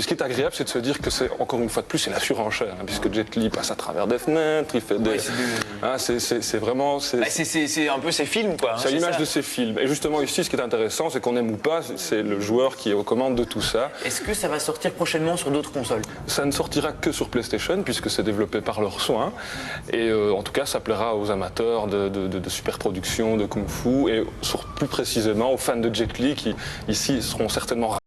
Mais ce qui est agréable, c'est de se dire que c'est, encore une fois de plus, c'est la surenchère, hein, puisque Jet Li passe à travers des fenêtres, il fait des... c'est vraiment... C'est un peu ces films, quoi. C'est l'image de ces films. Et justement, ici, ce qui est intéressant, c'est qu'on aime ou pas, c'est le joueur qui est aux commandes de tout ça. Est-ce que ça va sortir prochainement sur d'autres consoles? Ça ne sortira que sur PlayStation, puisque c'est développé par leurs soins. Et en tout cas, ça plaira aux amateurs de superproduction, de kung-fu, et plus précisément aux fans de Jet Li, qui, ici, seront certainement ravis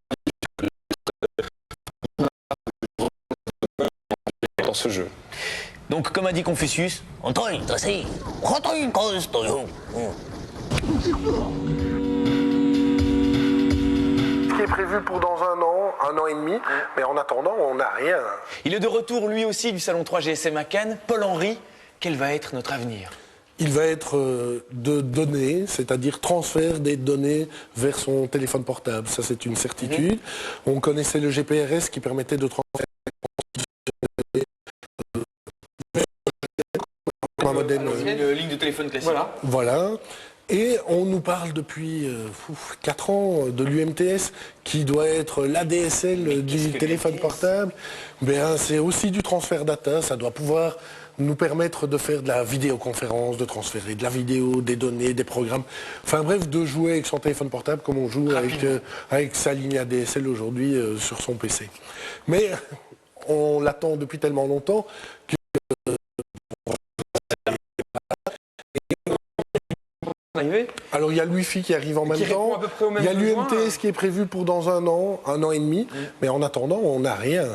dans ce jeu. Donc, comme a dit Confucius, ce qui est prévu pour dans un an et demi, mais en attendant, on n'a rien. Il est de retour, lui aussi, du Salon 3 GSM à Cannes. Paul-Henri, quel va être notre avenir? Il va être de données, c'est-à-dire transfert des données vers son téléphone portable. Ça, c'est une certitude. On connaissait le GPRS qui permettait de transférer un modèle. Une ligne de téléphone classique. Voilà. Et on nous parle depuis 4 ans de l'UMTS qui doit être l'ADSL du téléphone portable. C'est aussi du transfert data, ça doit pouvoir nous permettre de faire de la vidéoconférence, de transférer de la vidéo, des données, des programmes. Enfin bref, de jouer avec son téléphone portable comme on joue avec sa ligne ADSL aujourd'hui sur son PC. Mais on l'attend depuis tellement longtemps que... Alors il y a le Wi-Fi qui arrive en même temps, il y a l'UMTS qui est prévu pour dans un an et demi, mais en attendant on n'a rien.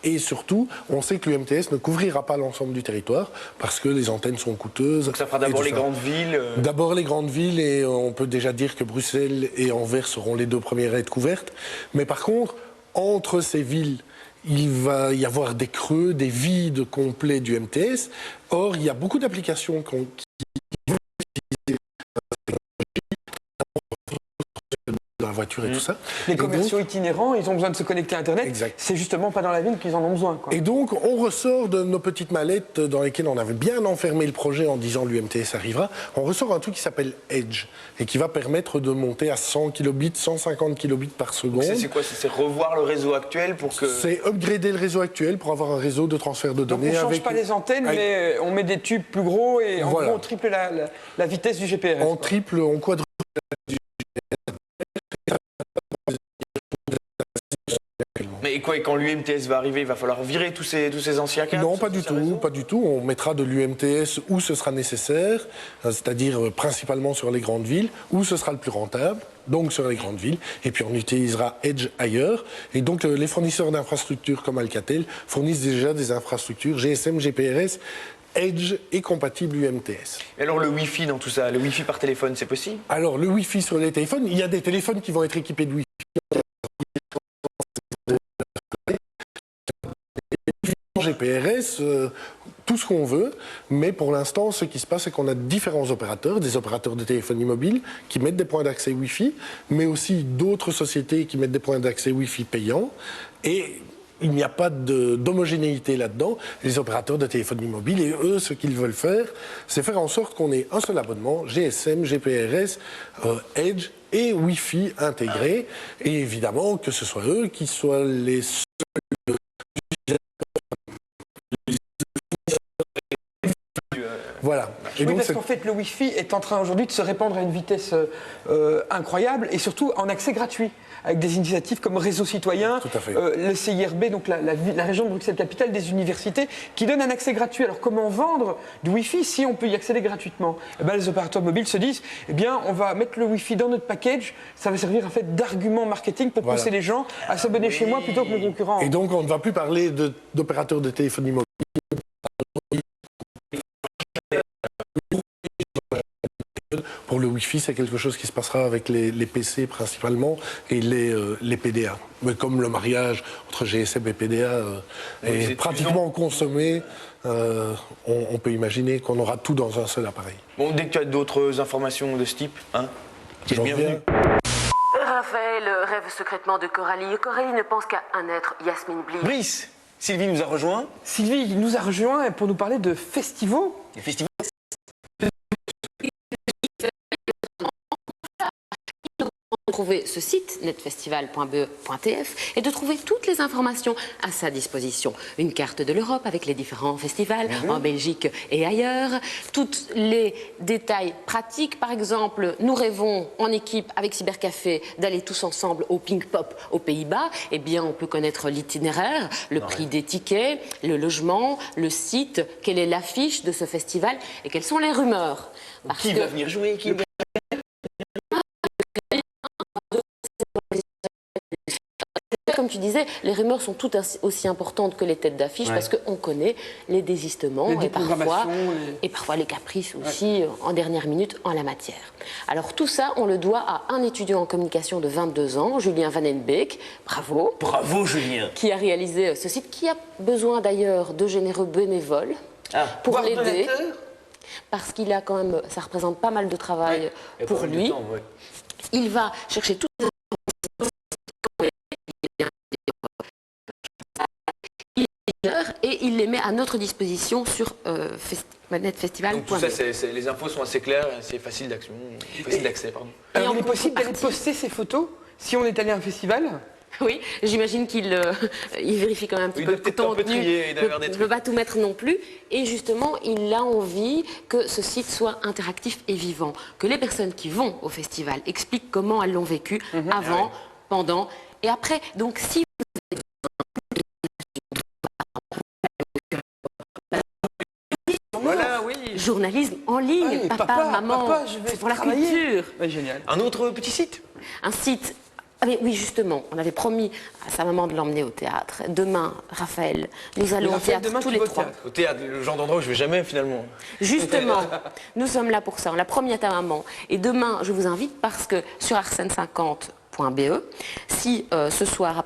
Et surtout, on sait que l'UMTS ne couvrira pas l'ensemble du territoire parce que les antennes sont coûteuses. Donc ça fera d'abord les grandes villes D'abord les grandes villes, et on peut déjà dire que Bruxelles et Anvers seront les 2 premières à être couvertes. Mais par contre, entre ces villes, il va y avoir des creux, des vides complets du MTS. Or, il y a beaucoup d'applications qui vont utiliser dans la voiture et tout ça. Les commerciaux itinérants, ils ont besoin de se connecter à Internet. C'est justement pas dans la ville qu'ils en ont besoin, quoi. Et donc, on ressort de nos petites mallettes dans lesquelles on avait bien enfermé le projet en disant l'UMTS arrivera. On ressort un truc qui s'appelle Edge et qui va permettre de monter à 100 kilobits, 150 kilobits par seconde. C'est quoi? C'est revoir le réseau actuel pour que... C'est upgrader le réseau actuel pour avoir un réseau de transfert de données. Donc on ne change pas les antennes, mais on met des tubes plus gros et en gros on triple la vitesse du GPRS. On triple, on quadruple la vitesse du Mais quoi, et quand l'UMTS va arriver, il va falloir virer tous ces anciens câbles? Non, pas du tout. On mettra de l'UMTS où ce sera nécessaire, c'est-à-dire principalement sur les grandes villes, où ce sera le plus rentable, donc sur les grandes villes, et puis on utilisera Edge ailleurs. Et donc les fournisseurs d'infrastructures comme Alcatel fournissent déjà des infrastructures GSM, GPRS, Edge est compatible UMTS. Et alors le Wi-Fi dans tout ça, le Wi-Fi par téléphone, c'est possible? Alors le Wi-Fi sur les téléphones, il y a des téléphones qui vont être équipés de Wi-Fi. GPRS, tout ce qu'on veut, mais pour l'instant, ce qui se passe, c'est qu'on a différents opérateurs, des opérateurs de téléphonie mobile qui mettent des points d'accès Wi-Fi, mais aussi d'autres sociétés qui mettent des points d'accès Wi-Fi payants, et il n'y a pas d'homogénéité là-dedans. Les opérateurs de téléphonie mobile, et eux, ce qu'ils veulent faire, c'est faire en sorte qu'on ait un seul abonnement, GSM, GPRS, Edge et Wi-Fi intégrés, et évidemment que ce soit eux qui soient les seuls. Voilà. Et donc, parce qu'en fait, le Wi-Fi est en train aujourd'hui de se répandre à une vitesse incroyable et surtout en accès gratuit, avec des initiatives comme Réseau Citoyen, le CIRB, donc la région de Bruxelles-Capitale, des universités, qui donnent un accès gratuit. Alors comment vendre du Wi-Fi si on peut y accéder gratuitement? Les opérateurs mobiles se disent, on va mettre le Wi-Fi dans notre package, ça va servir en fait d'argument marketing pour pousser les gens à s'abonner chez moi plutôt que mon concurrent. Et donc on ne va plus parler d'opérateurs de téléphonie mobile. Pour le Wi-Fi, c'est quelque chose qui se passera avec les PC principalement et les PDA. Mais comme le mariage entre GSM et PDA est pratiquement consommé, on peut imaginer qu'on aura tout dans un seul appareil. Bon, dès que tu as d'autres informations de ce type, tu es bienvenu. Raphaël rêve secrètement de Coralie. Coralie ne pense qu'à un être, Yasmine Bly. Brice, Sylvie nous a rejoint. Sylvie nous a rejoint pour nous parler de festivals. Les festivals. trouver ce site netfestival.be.tf et de trouver toutes les informations à sa disposition. Une carte de l'Europe avec les différents festivals en Belgique et ailleurs. Tous les détails pratiques, par exemple, nous rêvons en équipe avec Cybercafé d'aller tous ensemble au Pink Pop aux Pays-Bas. Eh bien, on peut connaître l'itinéraire, le prix des tickets, le logement, le site, quelle est l'affiche de ce festival et quelles sont les rumeurs. Qui va venir jouer, qui va... Comme tu disais, les rumeurs sont toutes aussi importantes que les têtes d'affiche parce qu'on connaît les désistements et parfois les caprices aussi en dernière minute en la matière. Alors tout ça, on le doit à un étudiant en communication de 22 ans, Julien Van den Beek, bravo. Bravo Julien. Qui a réalisé ce site, qui a besoin d'ailleurs de généreux bénévoles pour l'aider. Parce qu'il a quand même, ça représente pas mal de travail pour lui. Il va chercher toutes les et il les met à notre disposition sur netfestival.be. Donc tout ça, les infos sont assez claires, c'est facile d'accès. Alors, il est possible d'aller poster ces photos si on est allé à un festival? Oui, j'imagine qu'il il vérifie quand même un petit peu le contenu. Il ne peut pas tout mettre non plus. Et justement, il a envie que ce site soit interactif et vivant. Que les personnes qui vont au festival expliquent comment elles l'ont vécu avant, pendant et après. Donc si journalisme en ligne, papa, maman, c'est pour la culture. Génial. Un autre petit site? Un site. Ah mais oui, justement, on avait promis à sa maman de l'emmener au théâtre. Demain, Raphaël, nous allons au théâtre tous les trois. Au théâtre, le genre d'endroit où je vais jamais finalement. Justement, nous sommes là pour ça. On l'a promis à ta maman. Et demain, je vous invite parce que sur arsène50.be, si ce soir,